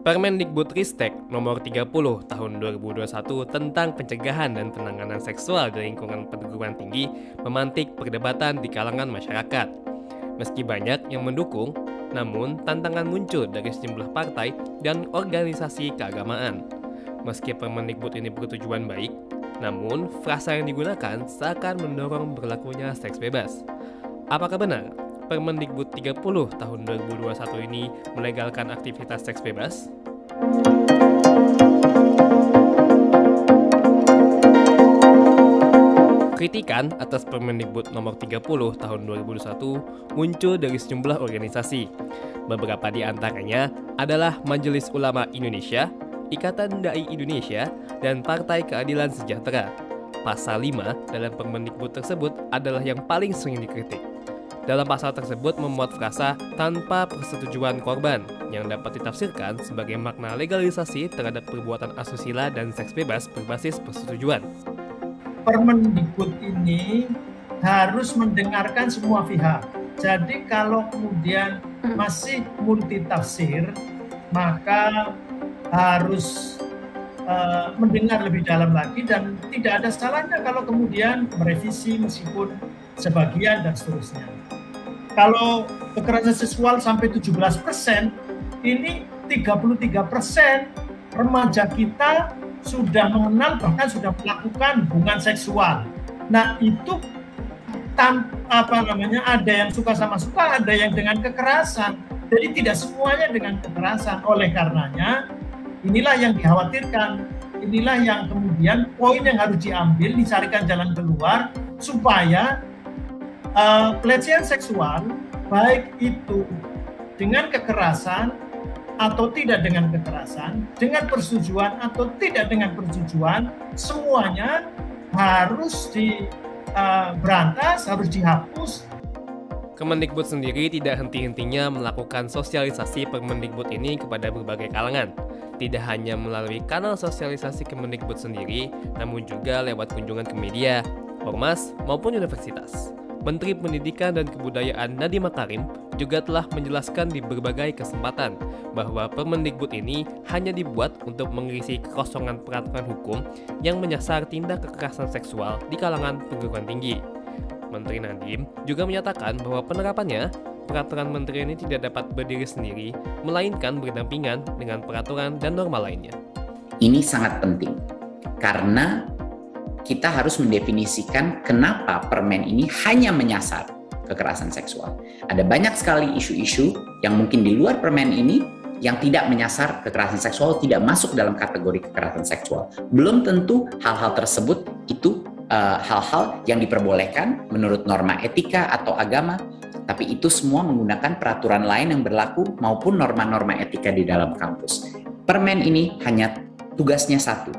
Permendikbudristek nomor 30 tahun 2021 tentang pencegahan dan penanganan seksual di lingkungan perguruan tinggi memantik perdebatan di kalangan masyarakat. Meski banyak yang mendukung, namun tantangan muncul dari sejumlah partai dan organisasi keagamaan. Meski Permendikbud ini bertujuan baik, namun frasa yang digunakan seakan mendorong berlakunya seks bebas. Apakah benar Permendikbud 30 tahun 2021 ini melegalkan aktivitas seks bebas? Kritikan atas Permendikbud nomor 30 tahun 2021 muncul dari sejumlah organisasi. Beberapa di antaranya adalah Majelis Ulama Indonesia, Ikatan Dai Indonesia, dan Partai Keadilan Sejahtera. Pasal 5 dalam Permendikbud tersebut adalah yang paling sering dikritik. Dalam pasal tersebut memuat frasa tanpa persetujuan korban yang dapat ditafsirkan sebagai makna legalisasi terhadap perbuatan asusila dan seks bebas berbasis persetujuan. Permendikbud ini harus mendengarkan semua pihak. Jadi kalau kemudian masih multitafsir, maka harus mendengar lebih dalam lagi dan tidak ada salahnya kalau kemudian merevisi meskipun sebagian dan seterusnya. Kalau kekerasan seksual sampai 17%, ini 33% remaja kita sudah mengenal bahkan sudah melakukan hubungan seksual. Nah itu ada yang suka sama suka, ada yang dengan kekerasan. Jadi tidak semuanya dengan kekerasan. Oleh karenanya inilah yang dikhawatirkan. Inilah yang kemudian poin yang harus diambil, dicarikan jalan keluar supaya pelecehan seksual baik itu dengan kekerasan atau tidak dengan kekerasan, dengan persetujuan atau tidak dengan persetujuan, semuanya harus diberantas, harus dihapus. Kemendikbud sendiri tidak henti-hentinya melakukan sosialisasi Permendikbud ini kepada berbagai kalangan. Tidak hanya melalui kanal sosialisasi Kemendikbud sendiri, namun juga lewat kunjungan ke media, ormas, maupun universitas. Menteri Pendidikan dan Kebudayaan Nadiem Makarim juga telah menjelaskan di berbagai kesempatan bahwa Permendikbud ini hanya dibuat untuk mengisi kekosongan peraturan hukum yang menyasar tindak kekerasan seksual di kalangan perguruan tinggi. Menteri Nadiem juga menyatakan bahwa penerapannya, peraturan menteri ini tidak dapat berdiri sendiri, melainkan berdampingan dengan peraturan dan norma lainnya. Ini sangat penting, karena kita harus mendefinisikan kenapa permen ini hanya menyasar kekerasan seksual. Ada banyak sekali isu-isu yang mungkin di luar permen ini yang tidak menyasar kekerasan seksual, tidak masuk dalam kategori kekerasan seksual. Belum tentu hal-hal tersebut itu hal-hal yang diperbolehkan menurut norma etika atau agama, tapi itu semua menggunakan peraturan lain yang berlaku maupun norma-norma etika di dalam kampus. Permen ini hanya tugasnya satu,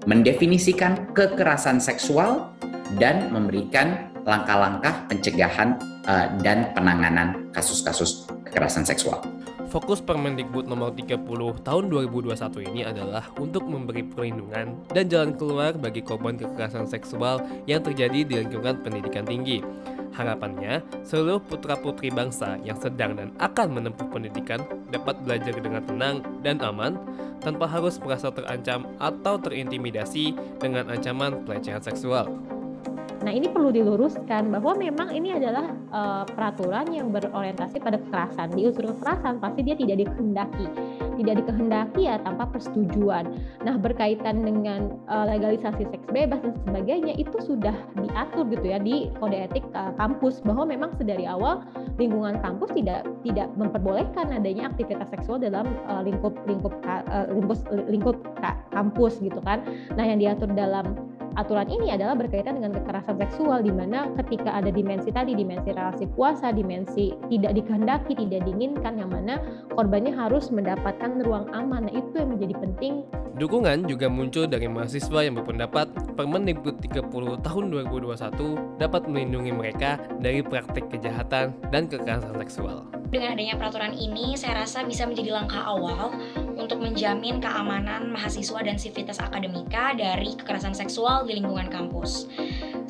mendefinisikan kekerasan seksual dan memberikan langkah-langkah pencegahan dan penanganan kasus-kasus kekerasan seksual. Fokus Permendikbud nomor 30 tahun 2021 ini adalah untuk memberi perlindungan dan jalan keluar bagi korban kekerasan seksual yang terjadi di lingkungan pendidikan tinggi. Harapannya, seluruh putra-putri bangsa yang sedang dan akan menempuh pendidikan dapat belajar dengan tenang dan aman tanpa harus merasa terancam atau terintimidasi dengan ancaman pelecehan seksual. Nah ini perlu diluruskan bahwa memang ini adalah peraturan yang berorientasi pada kekerasan. Di unsur kekerasan pasti dia tidak dikehendaki ya tanpa persetujuan. Nah berkaitan dengan legalisasi seks bebas dan sebagainya itu sudah diatur gitu ya di kode etik kampus bahwa memang sedari awal lingkungan kampus tidak memperbolehkan adanya aktivitas seksual dalam lingkup kampus gitu kan. Nah yang diatur dalam aturan ini adalah berkaitan dengan kekerasan seksual di mana ketika ada dimensi relasi kuasa, dimensi tidak dikehendaki, tidak diinginkan yang mana korbannya harus mendapatkan ruang aman. Nah, itu yang menjadi penting. Dukungan juga muncul dari mahasiswa yang berpendapat Permendikbud 30 tahun 2021 dapat melindungi mereka dari praktik kejahatan dan kekerasan seksual. Dengan adanya peraturan ini, saya rasa bisa menjadi langkah awal untuk menjamin keamanan mahasiswa dan sivitas akademika dari kekerasan seksual di lingkungan kampus.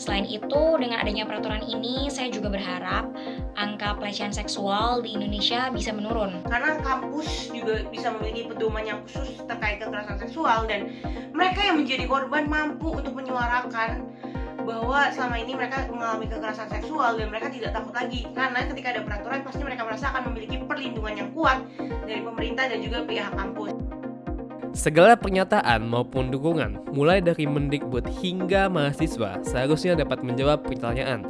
Selain itu, dengan adanya peraturan ini, saya juga berharap angka pelecehan seksual di Indonesia bisa menurun. Karena kampus juga bisa memiliki pedoman yang khusus terkait kekerasan seksual, dan mereka yang menjadi korban mampu untuk menyuarakan bahwa selama ini mereka mengalami kekerasan seksual dan mereka tidak takut lagi, karena ketika ada peraturan pasti mereka merasa akan memiliki perlindungan yang kuat dari pemerintah dan juga pihak kampus. Segala pernyataan maupun dukungan, mulai dari Mendikbud hingga mahasiswa, seharusnya dapat menjawab pertanyaan.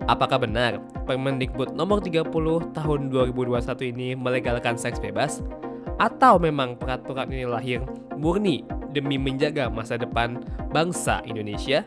Apakah benar Permendikbud nomor 30 tahun 2021 ini melegalkan seks bebas? Atau memang peraturan ini lahir murni demi menjaga masa depan bangsa Indonesia?